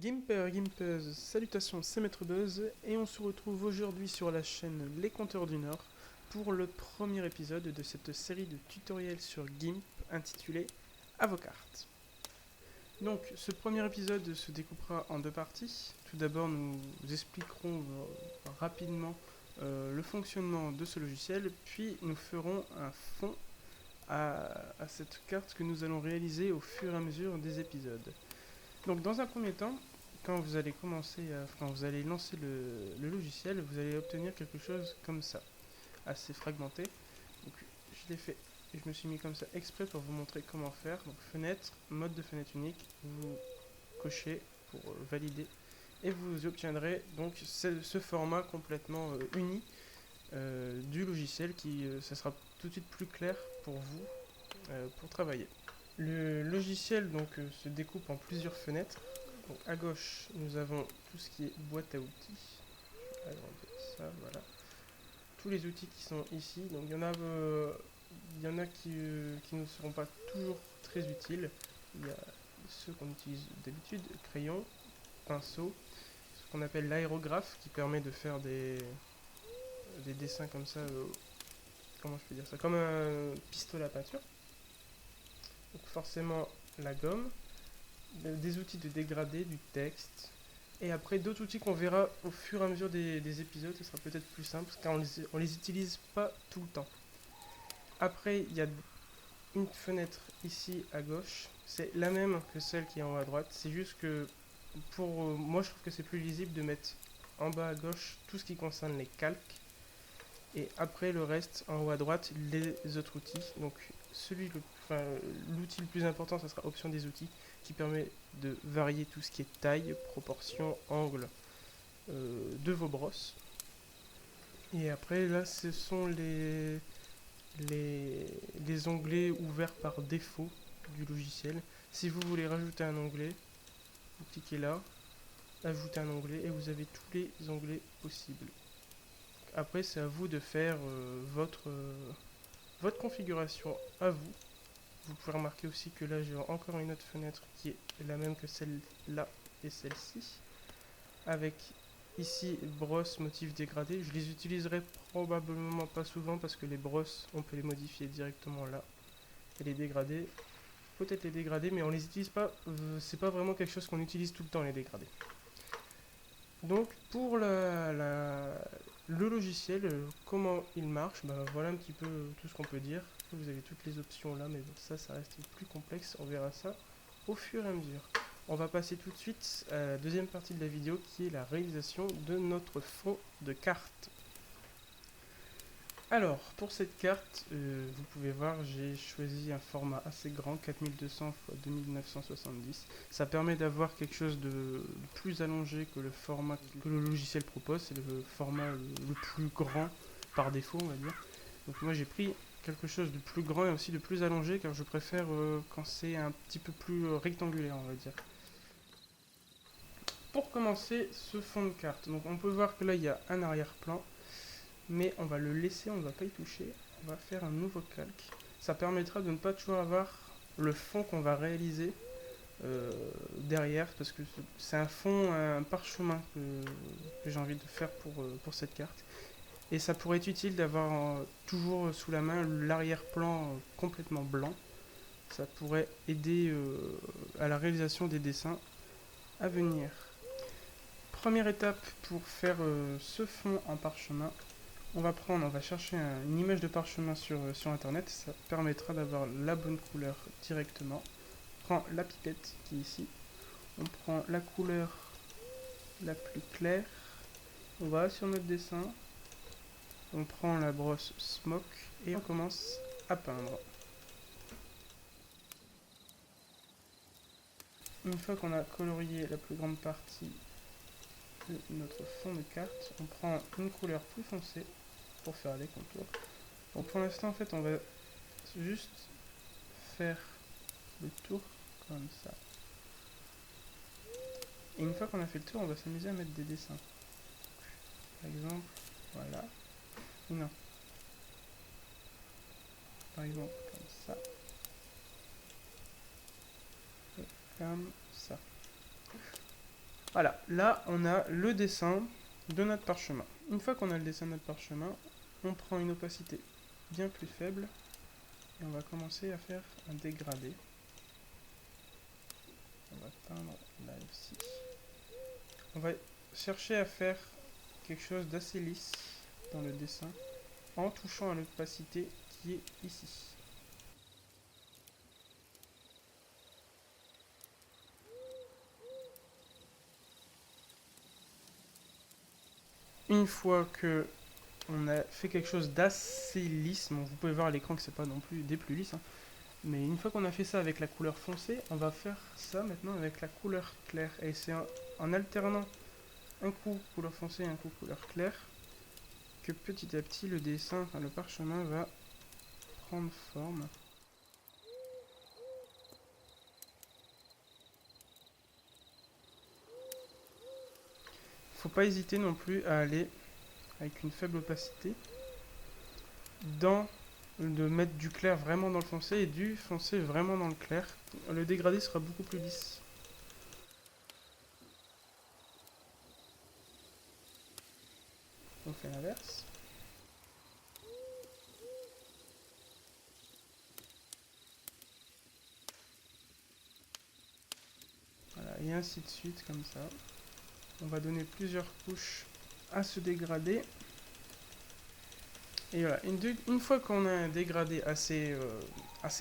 Gimper, Gimpeuse, salutations, c'est Maître Buzz et on se retrouve aujourd'hui sur la chaîne Les Compteurs du Nord pour le premier épisode de cette série de tutoriels sur GIMP intitulée À vos cartes. Donc ce premier épisode se découpera en deux parties. Tout d'abord nous expliquerons rapidement le fonctionnement de ce logiciel, puis nous ferons un fond à cette carte que nous allons réaliser au fur et à mesure des épisodes. Donc dans un premier temps, quand vous allez quand vous allez lancer le logiciel, vous allez obtenir quelque chose comme ça, assez fragmenté. Donc je l'ai fait, je me suis mis comme ça exprès pour vous montrer comment faire. Donc fenêtre, mode de fenêtre unique, vous cochez pour valider et vous obtiendrez donc ce format complètement uni du logiciel qui ça sera tout de suite plus clair pour vous pour travailler. Le logiciel donc se découpe en plusieurs fenêtres. Donc à gauche, nous avons tout ce qui est boîte à outils. Je vais agrandir ça, voilà. Tous les outils qui sont ici. Donc il y en a qui ne seront pas toujours très utiles. Il y a ceux qu'on utilise d'habitude, crayon, pinceau, ce qu'on appelle l'aérographe qui permet de faire des dessins comme ça. Comment je peux dire ça? Comme un pistolet à peinture. Donc forcément la gomme, des outils de dégradé, du texte, et après d'autres outils qu'on verra au fur et à mesure des épisodes, ce sera peut-être plus simple car on les utilise pas tout le temps. Après, il y a une fenêtre ici à gauche, c'est la même que celle qui est en haut à droite, c'est juste que pour moi je trouve que c'est plus lisible de mettre en bas à gauche tout ce qui concerne les calques et après le reste en haut à droite les autres outils. Donc l'outil le plus important, ça sera option des outils qui permet de varier tout ce qui est taille, proportion, angle de vos brosses. Et après là, ce sont les onglets ouverts par défaut du logiciel. Si vous voulez rajouter un onglet, vous cliquez là, ajouter un onglet et vous avez tous les onglets possibles. Après, c'est à vous de faire votre configuration à vous. Vous pouvez remarquer aussi que là j'ai encore une autre fenêtre qui est la même que celle-là et celle-ci. Avec ici brosse motif dégradé. Je les utiliserai probablement pas souvent parce que les brosses on peut les modifier directement là. Et les dégradés, peut-être les dégradés, mais on les utilise pas. C'est pas vraiment quelque chose qu'on utilise tout le temps les dégradés. Donc pour le logiciel, comment il marche, voilà un petit peu tout ce qu'on peut dire. Vous avez toutes les options là, mais bon, ça reste plus complexe, on verra ça au fur et à mesure. On va passer tout de suite à la deuxième partie de la vidéo qui est la réalisation de notre fond de carte. Alors, pour cette carte, vous pouvez voir, j'ai choisi un format assez grand, 4200 x 2970. Ça permet d'avoir quelque chose de plus allongé que le format que le logiciel propose. C'est le format le plus grand par défaut, on va dire. Donc moi j'ai pris quelque chose de plus grand et aussi de plus allongé car je préfère quand c'est un petit peu plus rectangulaire, on va dire. Pour commencer ce fond de carte, donc on peut voir que là il y a un arrière-plan, mais on va le laisser, on ne va pas y toucher. On va faire un nouveau calque. Ça permettra de ne pas toujours avoir le fond qu'on va réaliser derrière, parce que c'est un fond, un parchemin que j'ai envie de faire pour cette carte. Et ça pourrait être utile d'avoir toujours sous la main l'arrière-plan complètement blanc. Ça pourrait aider à la réalisation des dessins à venir. Première étape pour faire ce fond en parchemin, on va chercher une image de parchemin sur internet, ça permettra d'avoir la bonne couleur directement. On prend la pipette qui est ici, on prend la couleur la plus claire, on va sur notre dessin, on prend la brosse smoke et on commence à peindre. Une fois qu'on a colorié la plus grande partie de notre fond de carte, on prend une couleur plus foncée pour faire les contours. Donc pour l'instant en fait on va juste faire le tour comme ça. Et une fois qu'on a fait le tour, on va s'amuser à mettre des dessins. Par exemple, voilà. Non. Par exemple, comme ça. Et comme ça. Voilà, là on a le dessin de notre parchemin. Une fois qu'on a le dessin de notre parchemin, on prend une opacité bien plus faible et on va commencer à faire un dégradé. On va peindre là aussi. On va chercher à faire quelque chose d'assez lisse dans le dessin en touchant à l'opacité qui est ici. Une fois que on a fait quelque chose d'assez lisse, bon, vous pouvez voir à l'écran que c'est pas non plus des plus lisses, hein, mais une fois qu'on a fait ça avec la couleur foncée, on va faire ça maintenant avec la couleur claire. Et c'est en alternant un coup couleur foncée et un coup couleur claire que petit à petit le dessin, enfin le parchemin va prendre forme. Faut pas hésiter non plus à aller avec une faible opacité de mettre du clair vraiment dans le foncé et du foncé vraiment dans le clair. Le dégradé sera beaucoup plus lisse. On fait l'inverse. Voilà, et ainsi de suite comme ça. On va donner plusieurs couches à ce dégradé. Et voilà, une fois qu'on a un dégradé assez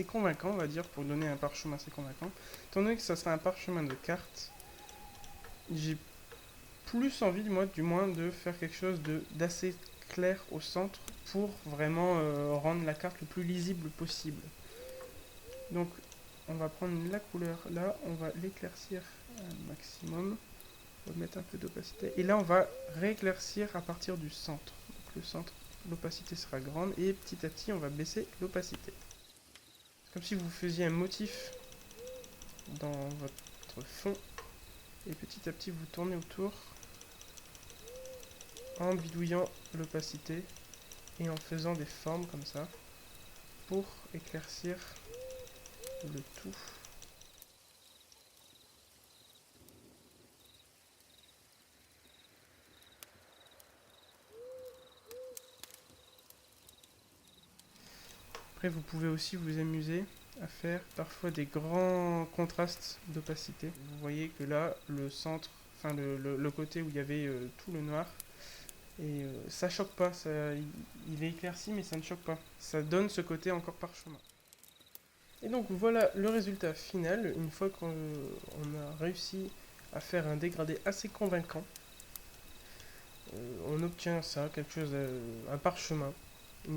convaincant, on va dire, pour donner un parchemin assez convaincant, étant donné que ça sera un parchemin de cartes, j'ai plus envie, moi, du moins, de faire quelque chose d'assez clair au centre pour vraiment rendre la carte le plus lisible possible. Donc, on va prendre la couleur là, on va l'éclaircir un maximum, on va mettre un peu d'opacité, et là, on va rééclaircir à partir du centre. Donc, le centre, l'opacité sera grande, et petit à petit, on va baisser l'opacité. C'est comme si vous faisiez un motif dans votre fond, et petit à petit, vous tournez autour en bidouillant l'opacité et en faisant des formes comme ça pour éclaircir le tout. Après, vous pouvez aussi vous amuser à faire parfois des grands contrastes d'opacité. Vous voyez que là, le centre, enfin le côté où il y avait tout le noir, et ça choque pas, il est éclairci mais ça ne choque pas. Ça donne ce côté encore parchemin. Et donc voilà le résultat final, une fois qu'on a réussi à faire un dégradé assez convaincant. On obtient ça, quelque chose, un parchemin,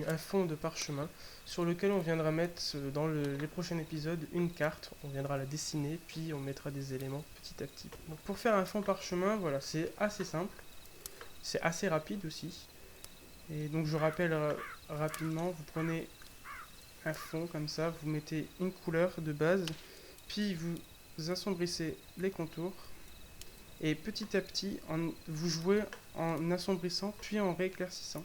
un fond de parchemin, sur lequel on viendra mettre dans les prochains épisodes une carte, on viendra la dessiner, puis on mettra des éléments petit à petit. Donc pour faire un fond parchemin, voilà, c'est assez simple, c'est assez rapide aussi. Et donc je rappelle rapidement, vous prenez un fond comme ça, vous mettez une couleur de base, puis vous assombrissez les contours, et petit à petit, vous jouez en assombrissant puis en rééclaircissant.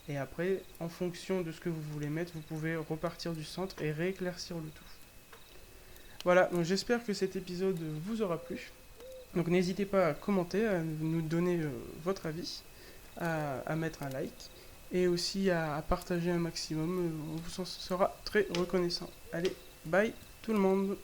Et après, en fonction de ce que vous voulez mettre, vous pouvez repartir du centre et rééclaircir le tout. Voilà, donc j'espère que cet épisode vous aura plu. Donc n'hésitez pas à commenter, à nous donner votre avis, à mettre un like et aussi à partager un maximum. On vous en sera très reconnaissant. Allez, bye tout le monde!